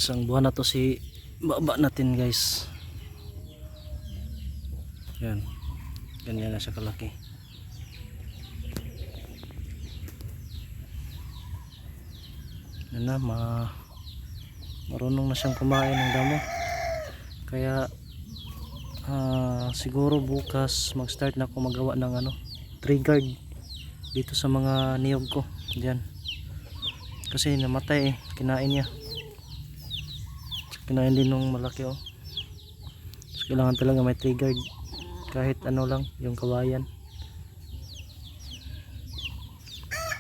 Isang buwan na to si baba natin guys. Yan. Ganyan na siya kalaki. Yan na, marunong na siyang kumain ng damo. Kaya siguro bukas mag-start na ako magawa ng tree guard dito sa mga niyog ko diyan. Kasi namatay kinain niya. Kinain din nung malaki so, kailangan talaga may tree guard kahit lang yung kawayan.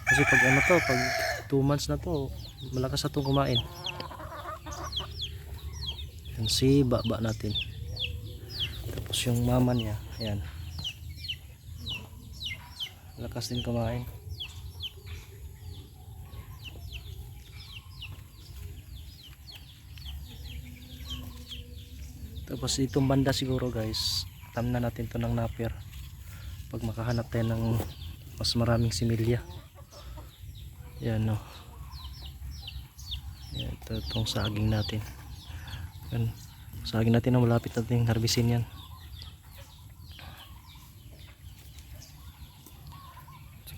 Kasi pag pag 2 months na to malakas na itong kumain. Yan si baba natin. Tapos yung mama niya ayan, malakas din kumain. Tapos itong banda siguro guys, tamna natin to ng napier pag makahanap tayo ng mas maraming similya. Yan yan, itong saging natin. Yan, saging natin na malapit natin harbisin yan.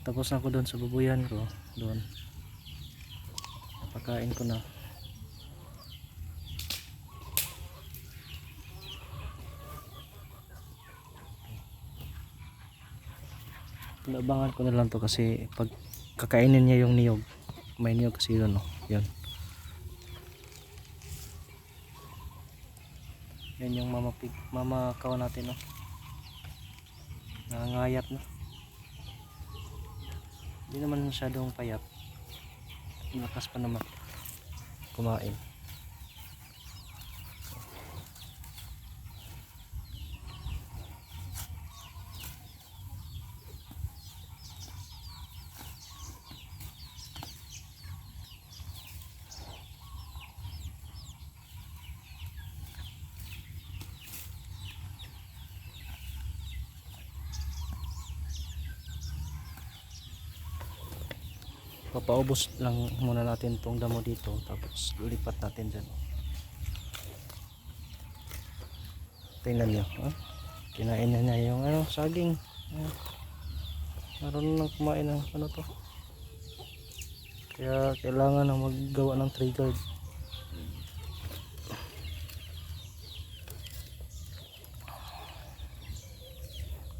Tapos na ako doon sa babuyan ko doon, napakain ko na. Pinabangan ko na lang to kasi pag kakainin niya yung niyog, may niyog kasi yun yun. Yan yung mama kaw natin nangangayat na. Hindi naman masyadong payat, malakas pa naman kumain. Papaubos lang muna natin tong damo dito, tapos lipat natin dyan. Tingnan nyo, kinain na niya yung saging. Marunong nang kumain ng to, kaya kailangan na maggawa ng tree guard.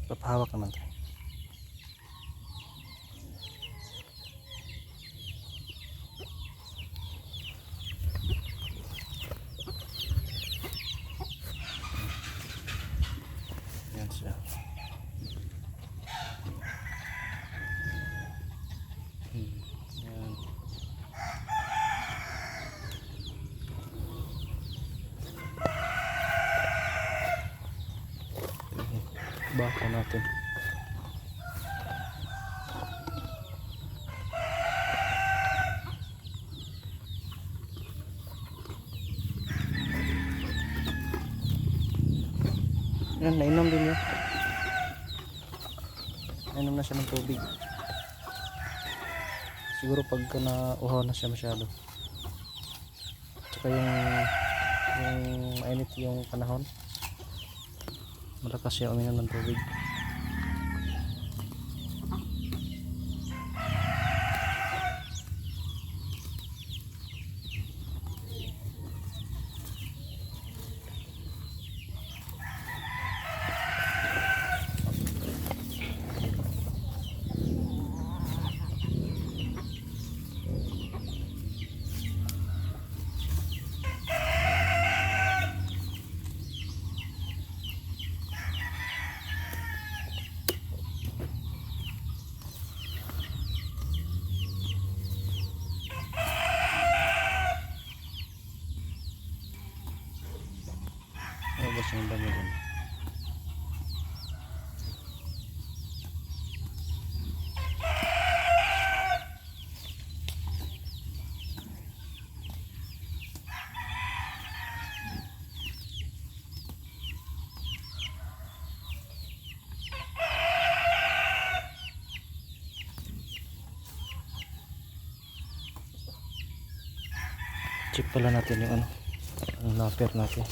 Papahawak naman tayo. Yan siya. Yan. Baka natin. Yan, nainom din yun. Nainom na siya ng tubig. Siguro pagka nauhaw na siya masyado. Tsaka yung mainit yung panahon, malakas siya uminom ng tubig. Ubos yung dami dun. Check pala natin yung Ang napper natin.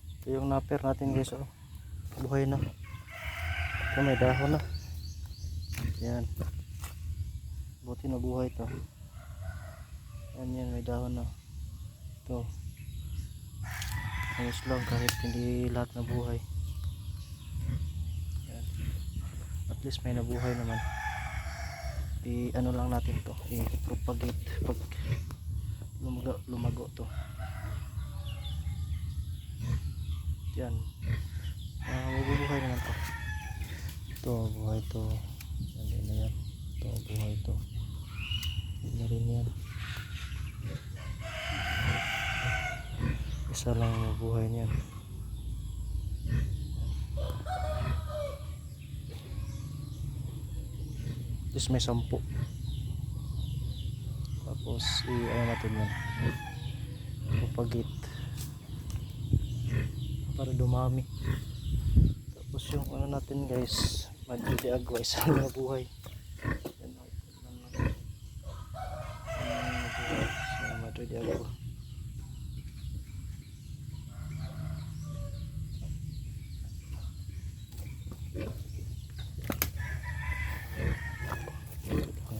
Ito yung napper natin guys, oh. Buhay na. Ito may dahon na. Yan. Buti na buhay to. Yan, may dahon na. Ito. Ayos lang kahit hindi lahat na buhay. Yan. At least may nabuhay naman. Ano lang natin to, i-propagate pag lumago to. Yan. Mabubuhay naman to. Ito buhay to. Yan na yan. Ito buhay to. Yan na rin yan. Isa lang mabuhay niyan. Tapos may 10. Tapos ano natin yan, propagate para dumami. Tapos yung ano natin guys, Madre de Agua, isa lang mabuhay. Yan, Madre de Agua.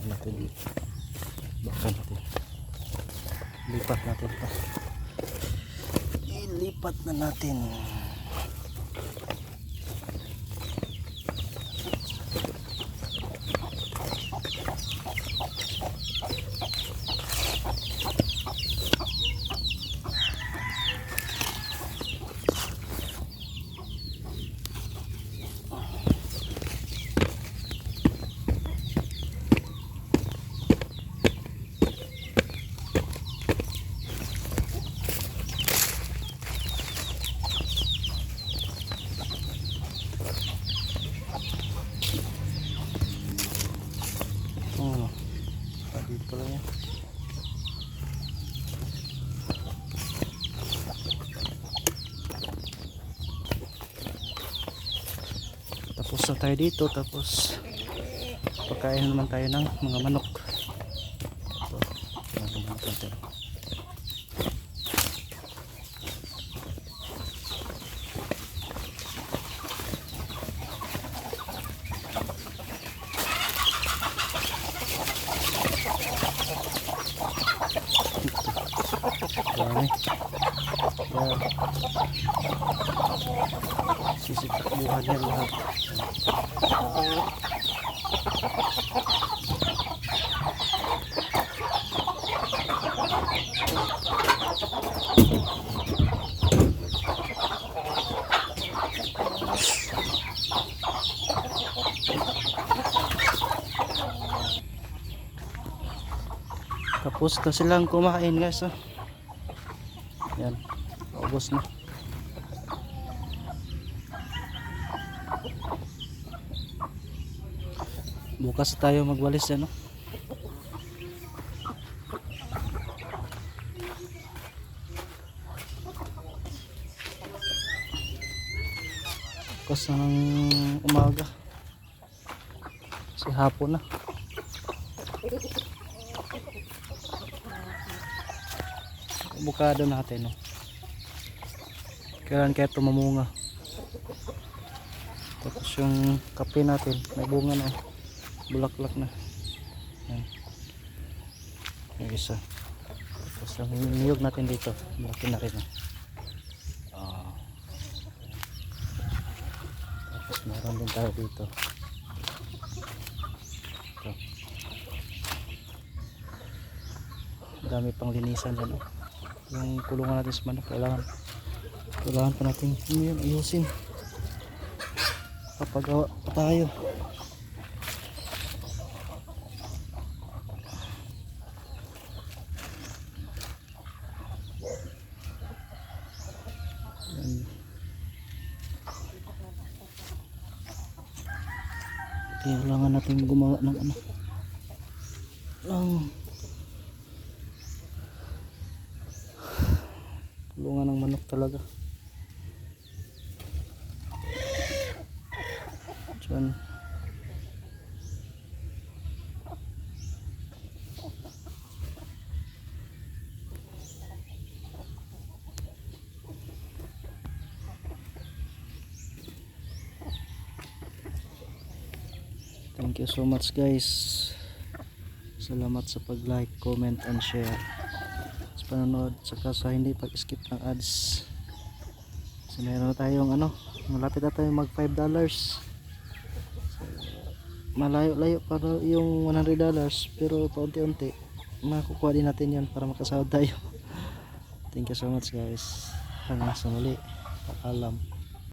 Natin bakal natin, lipat natin pa, ilipat na natin. Dito lang yan. Tapos na tayo dito, tapos pagkain naman tayo ng mga manok. Ito, mga manok natin. Dami. Yan. Sisikbuhan yan lahat. Tapos na silang kumain guys, oh. Yan, ubos na. Bukas tayo magwalis yan, no? Bukas na ng umaga. Kasi hapon na. Bukado natin, no? Kailan kaya tumamunga. Tapos yung kape natin may bunga na, bulaklak na. Yan. Yung isa. Tapos yung niyog natin dito malaki na rin, no? Tapos meron din tayo dito. Ito. Dami pang linisan dyan, no? Yung kulungan natin sa manok, kailangan pa natin yun ayusin. Papagawa pa tayo. Yan. Kailangan natin gumawa ng ano, kulungan ng manok talaga. Diyan. Thank you so much guys. Salamat sa pag-like, comment, and share. Sa panonood, saka sa hindi pag-skip ng ads. So meron na tayong malapit na tayong mag $5. Malayo-layo para yung $100, pero paunti-unti makukuha din natin yan para makasahod tayo. Thank you so much guys. Hanggang sa muli. Paalam.